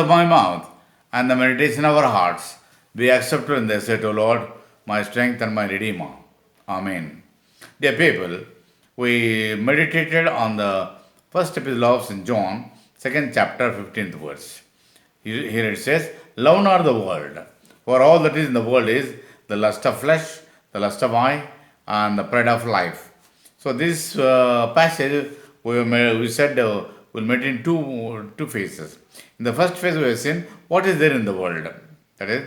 my mouth and the meditation of our hearts be acceptable in thy sight, O Lord, my strength and my Redeemer. Amen. Dear people, we meditated on the first epistle of St. John, second chapter, 15th verse. Here it says, love not the world, for all that is in the world is the lust of flesh, the lust of eye, and the pride of life. So this passage we said we'll meditate in two phases. In the first phase we have seen what is there in the world. That is,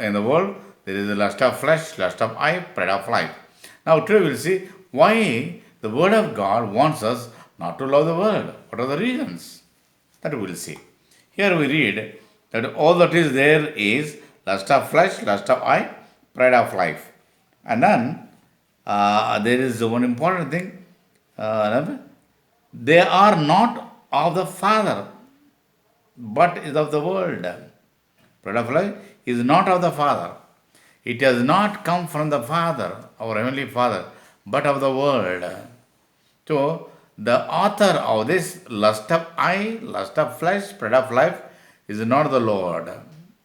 in the world there is the lust of flesh, lust of eye, pride of life. Now today we'll see why the Word of God wants us not to love the world. What are the reasons? That we will see. Here we read that all that is there is lust of flesh, lust of eye, pride of life. And then there is one important thing. They are not of the Father, but is of the world. Pride of life is not of the Father. It has not come from the Father, our Heavenly Father, but of the world. So, the author of this lust of eye, lust of flesh, pride of life is not the Lord.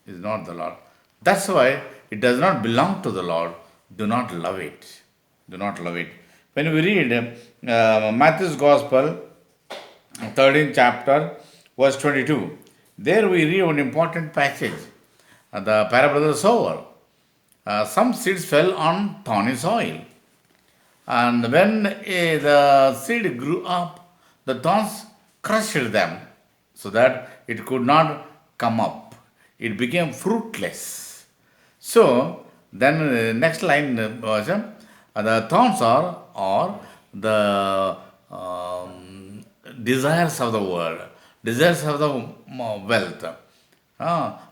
Is not the Lord. That's why it does not belong to the Lord. Do not love it. Do not love it. When we read Matthew's Gospel, 13th chapter, verse 22, there we read one important passage, the parable of the sower. Some seeds fell on thorny soil. And when the seed grew up, the thorns crushed them so that it could not come up. It became fruitless. So, then next line was the thorns are the desires of the world, desires of the wealth,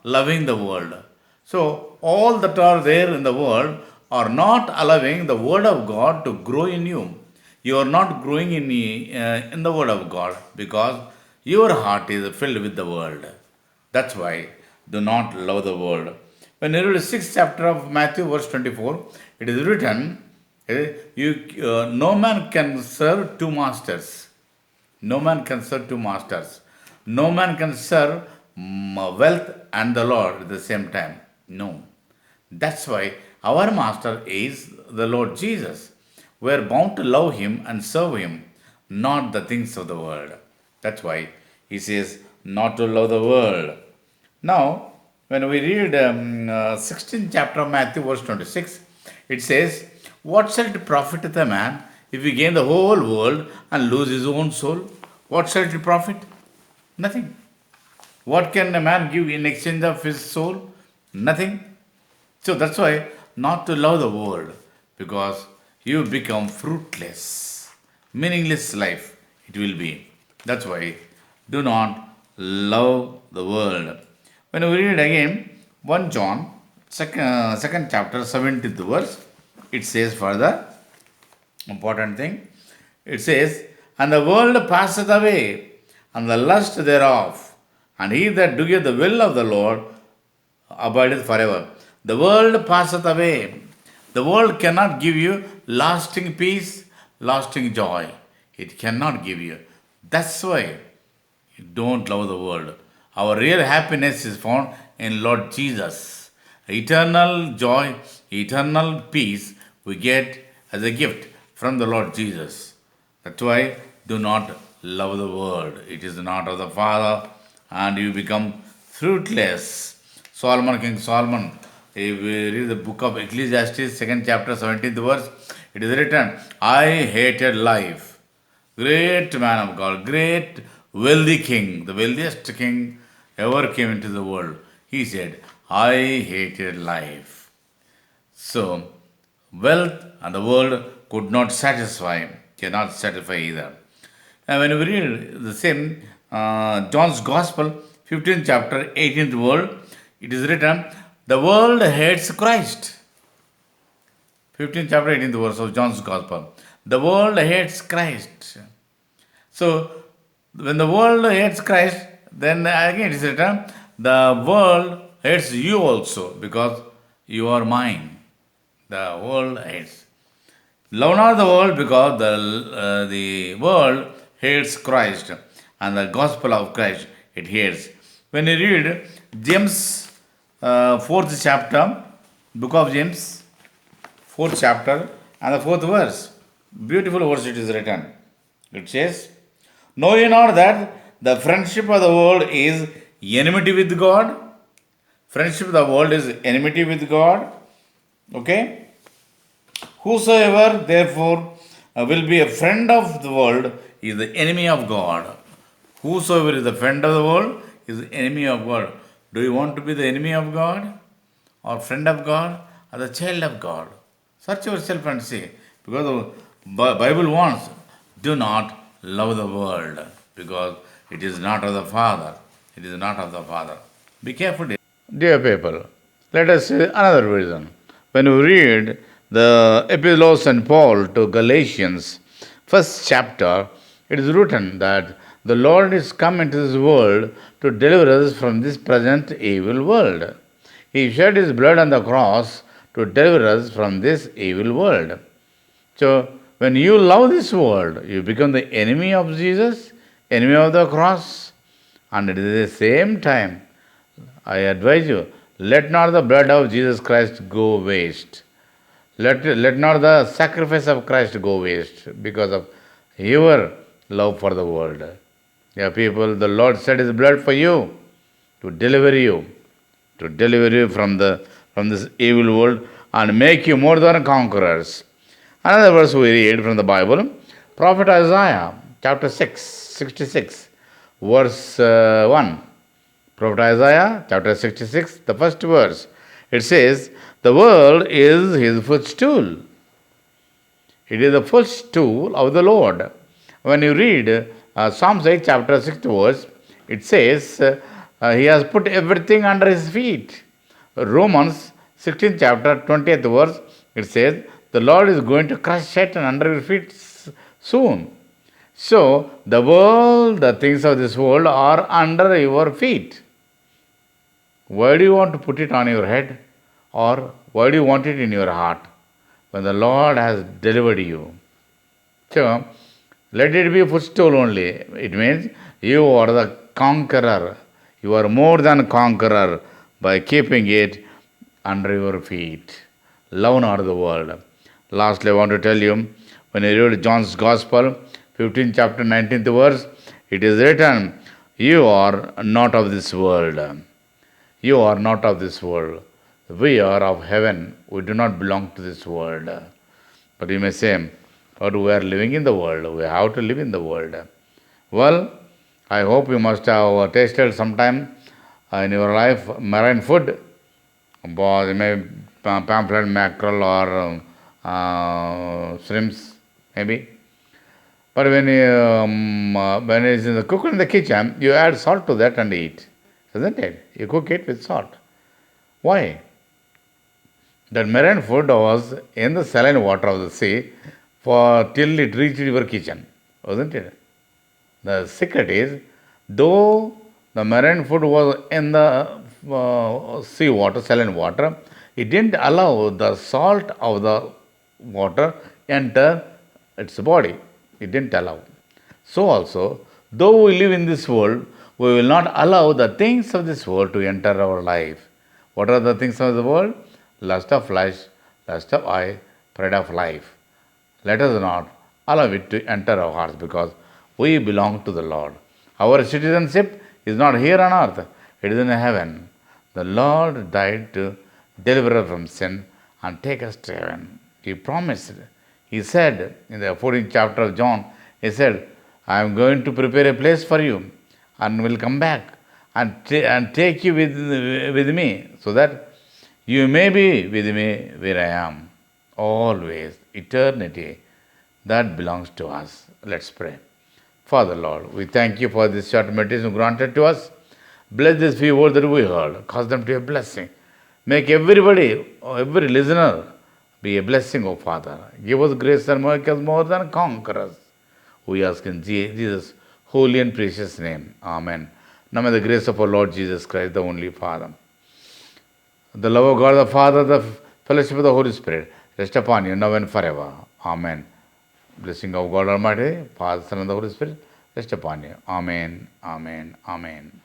loving the world. So, all that are there in the world are not allowing the Word of God to grow in you. You are not growing in the Word of God because your heart is filled with the world. That's why do not love the world. When you read the 6th chapter of Matthew, verse 24, it is written, no man can serve two masters. No man can serve two masters. No man can serve wealth and the Lord at the same time. No. That's why our master is the Lord Jesus. We are bound to love him and serve him, not the things of the world. That's why he says not to love the world. Now, when we read 16th chapter of Matthew, verse 26, it says, what shall it profit a man if he gain the whole world and lose his own soul? What shall it profit? Nothing. What can a man give in exchange of his soul? Nothing. So that's why not to love the world, because you become fruitless, meaningless life it will be. That's why do not love the world. When we read again 1 John, second chapter, 17th verse, it says further, important thing, it says, and the world passeth away, and the lust thereof, and he that doeth the will of the Lord abideth forever. The world passeth away. The world cannot give you lasting peace, lasting joy. It cannot give you. That's why you don't love the world. Our real happiness is found in Lord Jesus. Eternal joy, eternal peace we get as a gift from the Lord Jesus. That's why do not love the world. It is not of the Father, and you become fruitless. King Solomon, if we read the book of Ecclesiastes, 2nd chapter, 17th verse, it is written, I hated life. Great man of God, great wealthy king, the wealthiest king ever came into the world. He said, I hated life. So, wealth and the world could not satisfy, cannot satisfy either. And when we read the same John's Gospel, 15th chapter, 18th word, it is written, the world hates Christ. 15th chapter, 18th verse of John's Gospel. The world hates Christ. So, when the world hates Christ, then again it is written, the world hates you also because you are mine. The world hates. Love not the world because the world hates Christ and the gospel of Christ it hates. When you read James, fourth chapter, book of James, fourth chapter, and the fourth verse, beautiful verse it is written. It says, "Know ye not that the friendship of the world is enmity with God?" Friendship of the world is enmity with God. Okay? Whosoever, therefore, will be a friend of the world is the enemy of God. Whosoever is the friend of the world is the enemy of God. Do you want to be the enemy of God, or friend of God, or the child of God? Search yourself and see. Because the Bible wants, do not love the world, because it is not of the Father. It is not of the Father. Be careful. Dear people, let us see another reason. When we read the Epistle of St. Paul to Galatians, first chapter, it is written that the Lord is come into this world to deliver us from this present evil world. He shed his blood on the cross to deliver us from this evil world. So, when you love this world, you become the enemy of Jesus, enemy of the cross, and at the same time, I advise you, let not the blood of Jesus Christ go waste. Let not the sacrifice of Christ go waste because of your love for the world. Yeah, people, the Lord shed his blood for you to deliver you, from this evil world and make you more than conquerors. Another verse we read from the Bible, Prophet Isaiah, chapter 6, 66, verse 1. Prophet Isaiah, chapter 66, the first verse. It says, the world is his footstool. It is the footstool of the Lord. When you read Psalms 8, chapter 6 verse, it says, he has put everything under his feet. Romans 16th chapter, 20th verse, it says, the Lord is going to crush Satan under your feet soon. So, the world, the things of this world are under your feet. Why do you want to put it on your head? Or why do you want it in your heart? When the Lord has delivered you. So, let it be a footstool only. It means you are the conqueror. You are more than conqueror by keeping it under your feet. Love not the world. Lastly, I want to tell you, when you read John's Gospel, 15th chapter, 19th verse, it is written, you are not of this world. You are not of this world. We are of heaven. We do not belong to this world. But you may say, but we are living in the world. We have to live in the world. Well, I hope you must have tasted sometime in your life marine food. Maybe pamphlet, mackerel, or shrimps, maybe. But when it is cooked in the kitchen, you add salt to that and eat. Isn't it? You cook it with salt. Why? That marine food was in the saline water of the sea till it reached your kitchen. Wasn't it? The secret is, though the marine food was in the sea water, saline water, it didn't allow the salt of the water enter its body. It didn't allow. So also, though we live in this world, we will not allow the things of this world to enter our life. What are the things of the world? Lust of flesh, lust of eye, pride of life. Let us not allow it to enter our hearts because we belong to the Lord. Our citizenship is not here on earth, it is in heaven. The Lord died to deliver us from sin and take us to heaven. He promised. He said in the 14th chapter of John, he said, I am going to prepare a place for you and will come back and take you with me so that you may be with me where I am. Always, eternity, that belongs to us. Let's pray. Father, Lord, we thank you for this short meditation granted to us. Bless these few words that we heard. Cause them to be a blessing. Make everybody, every listener, be a blessing, O Father. Give us grace and make us more than conquerors. We ask in Jesus' holy and precious name. Amen. Now may the grace of our Lord Jesus Christ, the only Father, the love of God the Father, the fellowship of the Holy Spirit, rest upon you now and forever. Amen. Blessing of God Almighty, Father, Son, and the Holy Spirit, rest upon you. Amen. Amen. Amen.